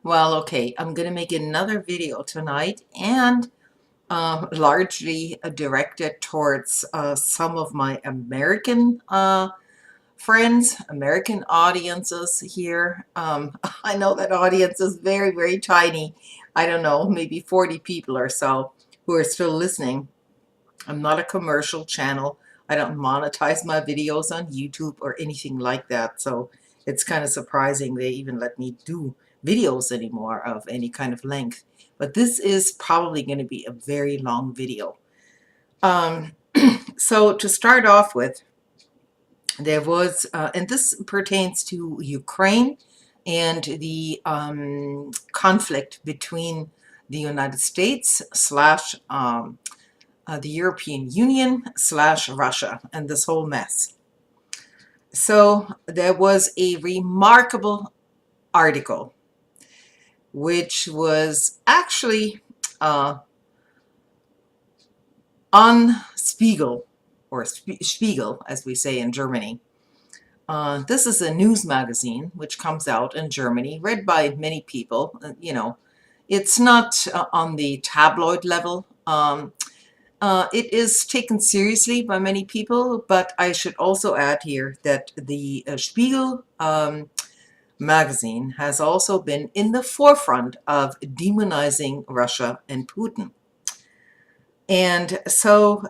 Well, okay, I'm going to make another video tonight and largely directed towards some of my American friends, American audiences here. I know that audience is very, very tiny. I don't know, maybe 40 people or so who are still listening. I'm not a commercial channel. I don't monetize my videos on YouTube or anything like that. So it's kind of surprising they even let me do videos anymore of any kind of length. But this is probably going to be a very long video. Um, so to start off with, there was, and this pertains to Ukraine and the conflict between the United States slash the European Union slash Russia and this whole mess. So there was a remarkable article which was actually on Spiegel, or Spiegel as we say in Germany. This is a news magazine which comes out in Germany, read by many people. It's not on the tabloid level. It is taken seriously by many people, but I should also add here that the Spiegel magazine has also been in the forefront of demonizing Russia and Putin. And so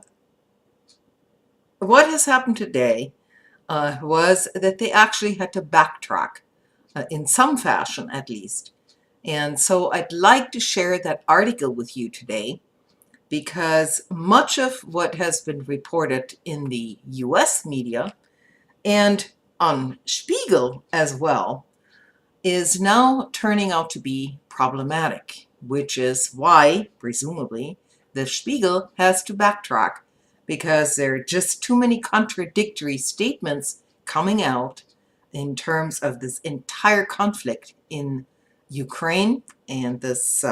what has happened today was that they actually had to backtrack in some fashion at least. And so I'd like to share that article with you today, because much of what has been reported in the US media and on Spiegel as well is now turning out to be problematic, which is why, presumably, the Spiegel has to backtrack, because there are just too many contradictory statements coming out in terms of this entire conflict in Ukraine and this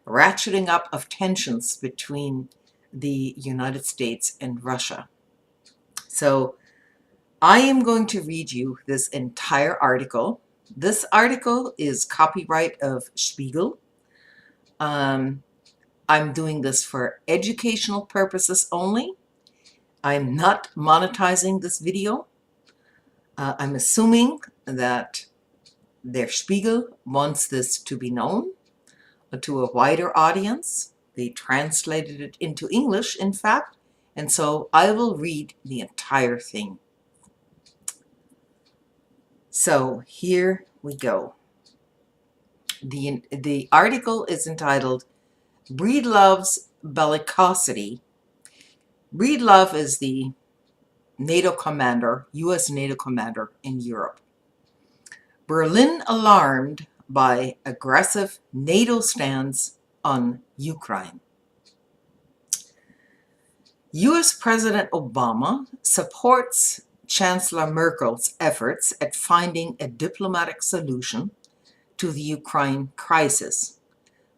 ratcheting up of tensions between the United States and Russia. So I am going to read you this entire article. This article is copyright of Spiegel. I'm doing this for educational purposes only. I'm not monetizing this video. I'm assuming that Der Spiegel wants this to be known to a wider audience. They translated it into English, in fact, and so I will read the entire thing. So here we go. The article is entitled Breedlove's Bellicosity. Breedlove is the NATO commander, US NATO commander in Europe. Berlin alarmed by aggressive NATO stance on Ukraine. US President Obama supports Chancellor Merkel's efforts at finding a diplomatic solution to the Ukraine crisis,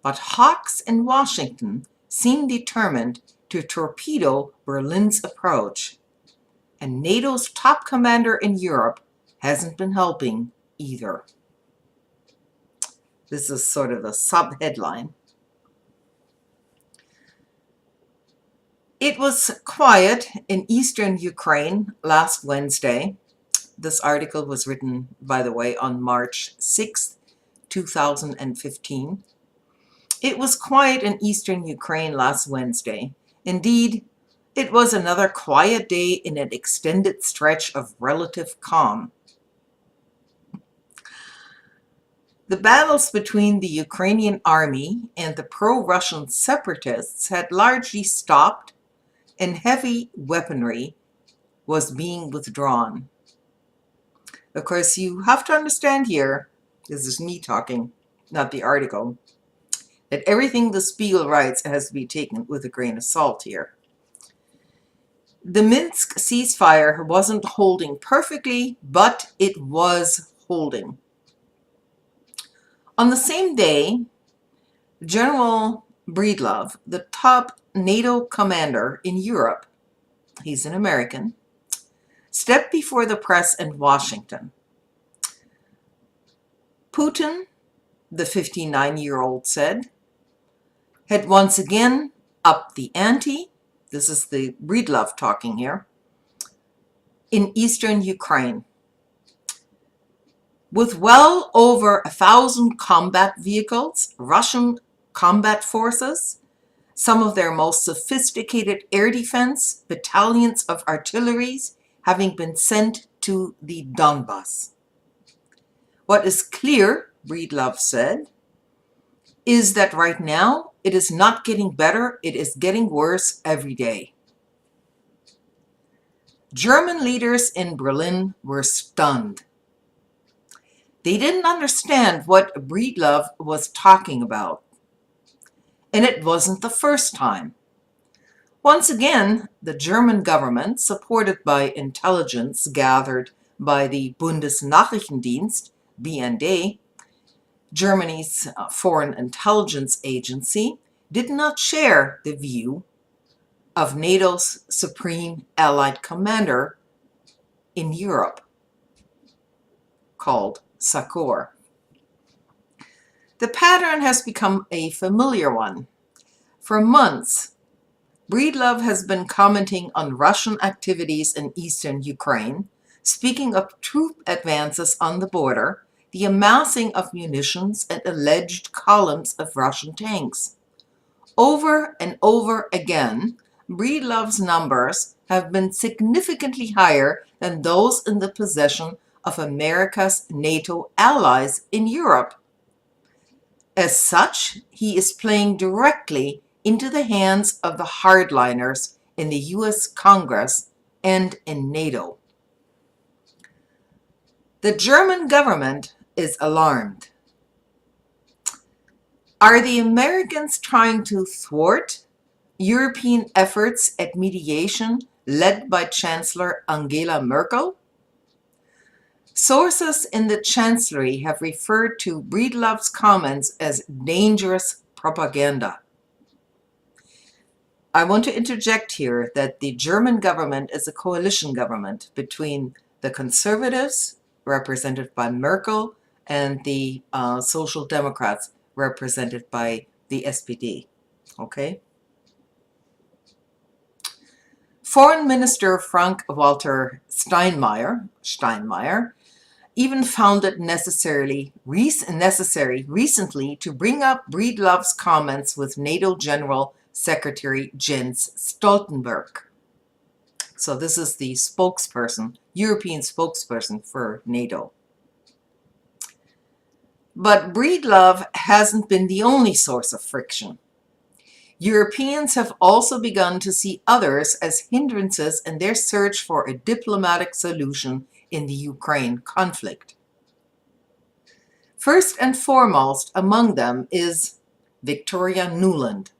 but hawks in Washington seem determined to torpedo Berlin's approach, and NATO's top commander in Europe hasn't been helping either. This is sort of a sub-headline. It was quiet in eastern Ukraine last Wednesday. This article was written, by the way, on March 6th, 2015. It was quiet in eastern Ukraine last Wednesday. Indeed, it was another quiet day in an extended stretch of relative calm. The battles between the Ukrainian army and the pro-Russian separatists had largely stopped, and heavy weaponry was being withdrawn. Of course, you have to understand here, this is me talking, not the article, that everything the Spiegel writes has to be taken with a grain of salt here. The Minsk ceasefire wasn't holding perfectly, but it was holding. On the same day, General Breedlove, the top NATO commander in Europe, he's an American, stepped before the press in Washington. Putin the 59-year-old said, had once again upped the ante. This is the Breedlove talking here. In eastern Ukraine, with well over 1,000 combat vehicles, Russian combat forces, some of their most sophisticated air defense, battalions of artillery having been sent to the Donbass. What is clear, Breedlove said, is that right now it is not getting better, it is getting worse every day. German leaders in Berlin were stunned. They didn't understand what Breedlove was talking about. And it wasn't the first time. Once again, the German government, supported by intelligence gathered by the Bundesnachrichtendienst, BND, Germany's foreign intelligence agency, did not share the view of NATO's supreme allied commander in Europe, called SACEUR. The pattern has become a familiar one. For months, Breedlove has been commenting on Russian activities in eastern Ukraine, speaking of troop advances on the border, the amassing of munitions, and alleged columns of Russian tanks. Over and over again, Breedlove's numbers have been significantly higher than those in the possession of America's NATO allies in Europe. As such, he is playing directly into the hands of the hardliners in the US Congress and in NATO. The German government is alarmed. Are the Americans trying to thwart European efforts at mediation led by Chancellor Angela Merkel? Sources in the Chancellery have referred to Breedlove's comments as dangerous propaganda. I want to interject here that the German government is a coalition government between the conservatives, represented by Merkel, and the Social Democrats, represented by the SPD. Okay? Foreign Minister Frank-Walter Steinmeier even found it necessary recently to bring up Breedlove's comments with NATO General Secretary Jens Stoltenberg. So this is the spokesperson, European spokesperson for NATO. But Breedlove hasn't been the only source of friction. Europeans have also begun to see others as hindrances in their search for a diplomatic solution in the Ukraine conflict. First and foremost among them is Victoria Nuland,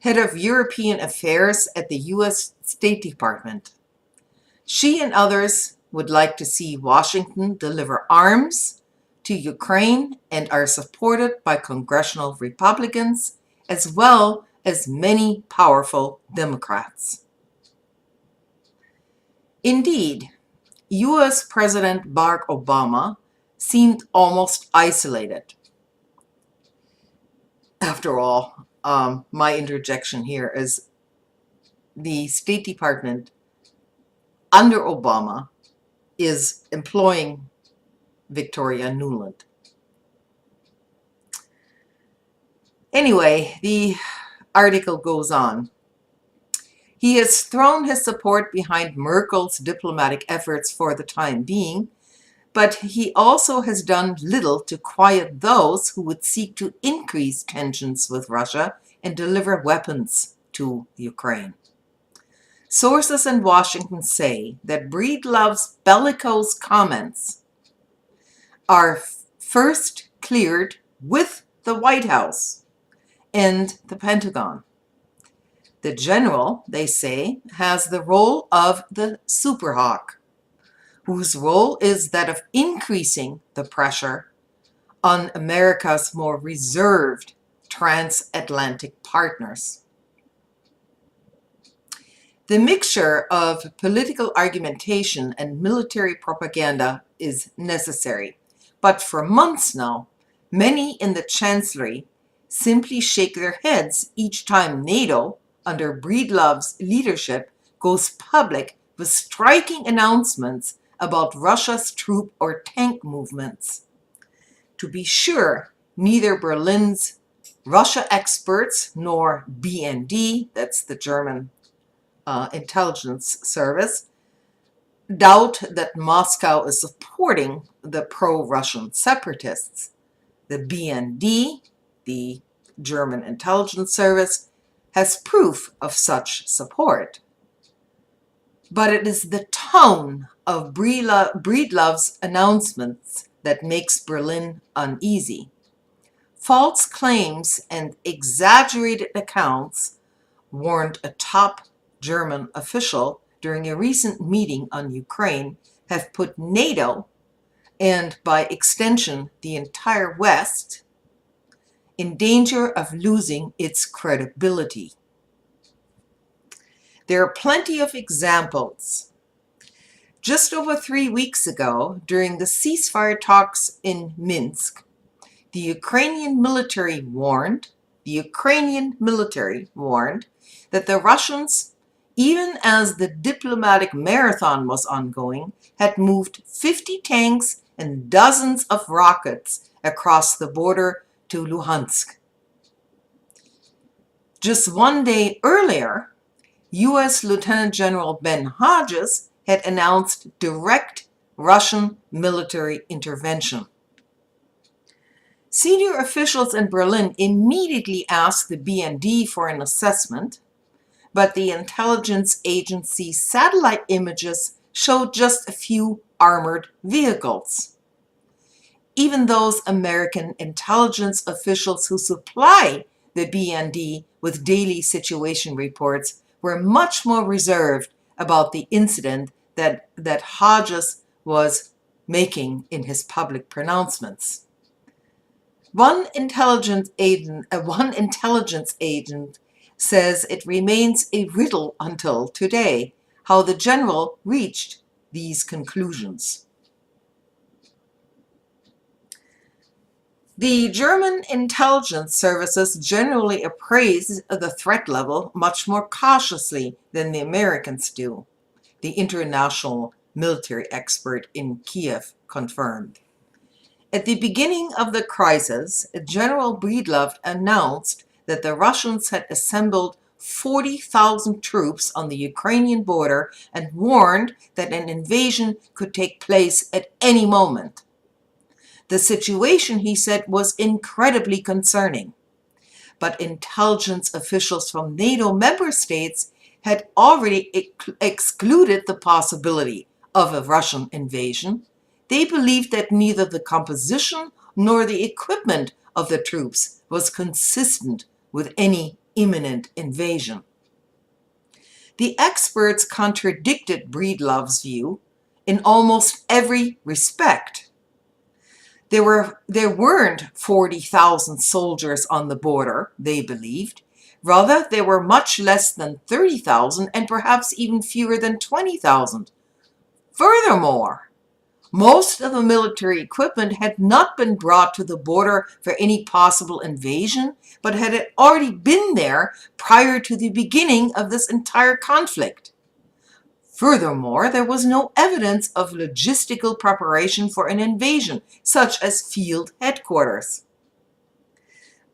head of European Affairs at the US State Department. She and others would like to see Washington deliver arms to Ukraine and are supported by congressional Republicans as well as many powerful Democrats. Indeed, US President Barack Obama seemed almost isolated. After all, my interjection here is the State Department under Obama is employing Victoria Nuland. Anyway, the article goes on. He has thrown his support behind Merkel's diplomatic efforts for the time being, but he also has done little to quiet those who would seek to increase tensions with Russia and deliver weapons to Ukraine. Sources in Washington say that Breedlove's bellicose comments are first cleared with the White House and the Pentagon. The general, they say, has the role of the superhawk, whose role is that of increasing the pressure on America's more reserved transatlantic partners. The mixture of political argumentation and military propaganda is necessary, but for months now, Many in the Chancellery simply shake their heads each time NATO, under Breedlove's leadership, goes public with striking announcements about Russia's troop or tank movements. To be sure, neither Berlin's Russia experts nor BND, that's the German intelligence service, doubt that Moscow is supporting the pro-Russian separatists. The BND, the German intelligence service, has proof of such support. But it is the tone of Breedlove's announcements that makes Berlin uneasy. False claims and exaggerated accounts, warned a top German official during a recent meeting on Ukraine, have put NATO, and by extension the entire West, in danger of losing its credibility. There are plenty of examples. Just over 3 weeks ago, during the ceasefire talks in Minsk, the Ukrainian military warned that the Russians, even as the diplomatic marathon was ongoing, had moved 50 tanks and dozens of rockets across the border to Luhansk. Just 1 day earlier, U.S. Lieutenant General Ben Hodges had announced direct Russian military intervention. Senior officials in Berlin immediately asked the BND for an assessment, but the intelligence agency's satellite images showed just a few armored vehicles. Even those American intelligence officials who supply the BND with daily situation reports were much more reserved about the incident that Hodges was making in his public pronouncements. One intelligence agent says it remains a riddle until today how the general reached these conclusions. The German intelligence services generally appraise the threat level much more cautiously than the Americans do, the international military expert in Kiev confirmed. At the beginning of the crisis, General Breedlove announced that the Russians had assembled 40,000 troops on the Ukrainian border and warned that an invasion could take place at any moment. The situation, he said, was incredibly concerning, but intelligence officials from NATO member states had already excluded the possibility of a Russian invasion. They believed that neither the composition nor the equipment of the troops was consistent with any imminent invasion. The experts contradicted Breedlove's view in almost every respect. There weren't 40,000 soldiers on the border, they believed. Rather, there were much less than 30,000 and perhaps even fewer than 20,000. Furthermore, most of the military equipment had not been brought to the border for any possible invasion, but had already been there prior to the beginning of this entire conflict. Furthermore, there was no evidence of logistical preparation for an invasion, such as field headquarters.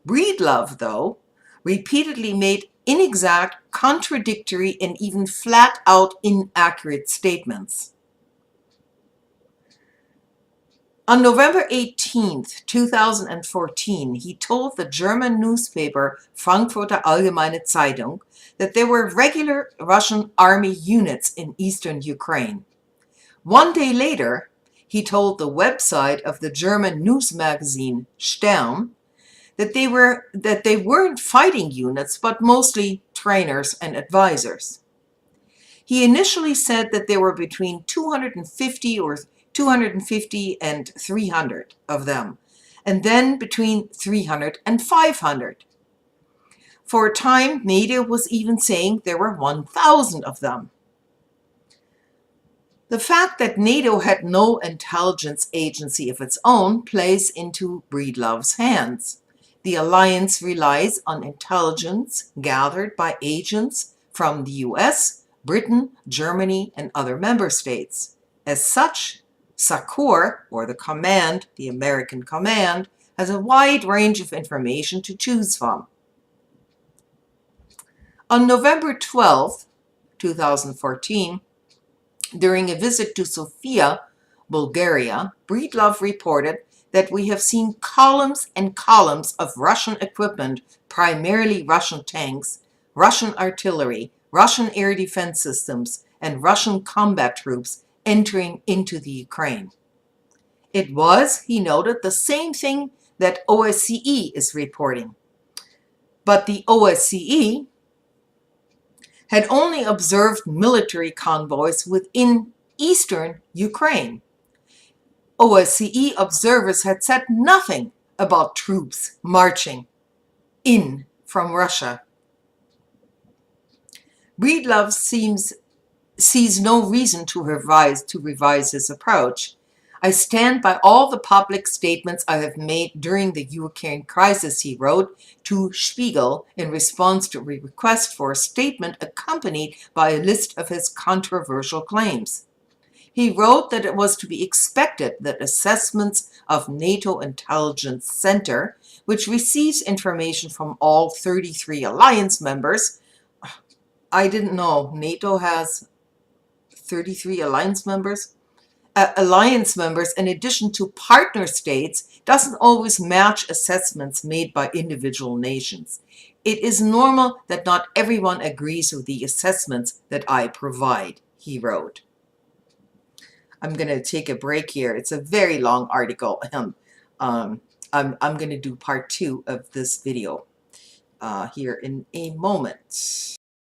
Breedlove, though, repeatedly made inexact, contradictory, and even flat-out inaccurate statements. On November 18, 2014, he told the German newspaper Frankfurter Allgemeine Zeitung that there were regular Russian army units in eastern Ukraine. 1 day later, he told the website of the German news magazine Stern that they weren't fighting units, but mostly trainers and advisors. He initially said that there were between 250 and 300 of them, and then between 300 and 500. For a time, media was even saying there were 1,000 of them. The fact that NATO had no intelligence agency of its own plays into Breedlove's hands. The alliance relies on intelligence gathered by agents from the US, Britain, Germany, and other member states. As such, SACEUR, or the American command, has a wide range of information to choose from. On November 12, 2014, during a visit to Sofia, Bulgaria, Breedlove reported that we have seen columns and columns of Russian equipment, primarily Russian tanks, Russian artillery, Russian air defense systems, and Russian combat troops entering into the Ukraine. It was, he noted, the same thing that OSCE is reporting. But the OSCE had only observed military convoys within eastern Ukraine. OSCE observers had said nothing about troops marching in from Russia. Breedlove sees no reason to revise his approach. I stand by all the public statements I have made during the Ukraine crisis, he wrote to Spiegel in response to a request for a statement accompanied by a list of his controversial claims. He wrote that it was to be expected that assessments of NATO Intelligence Center, which receives information from all 33 alliance members. I didn't know NATO has 33 alliance members. Alliance members, in addition to partner states, doesn't always match assessments made by individual nations. It is normal that not everyone agrees with the assessments that I provide, he wrote. I'm going to take a break here. It's a very long article. I'm going to do part 2 of this video here in a moment.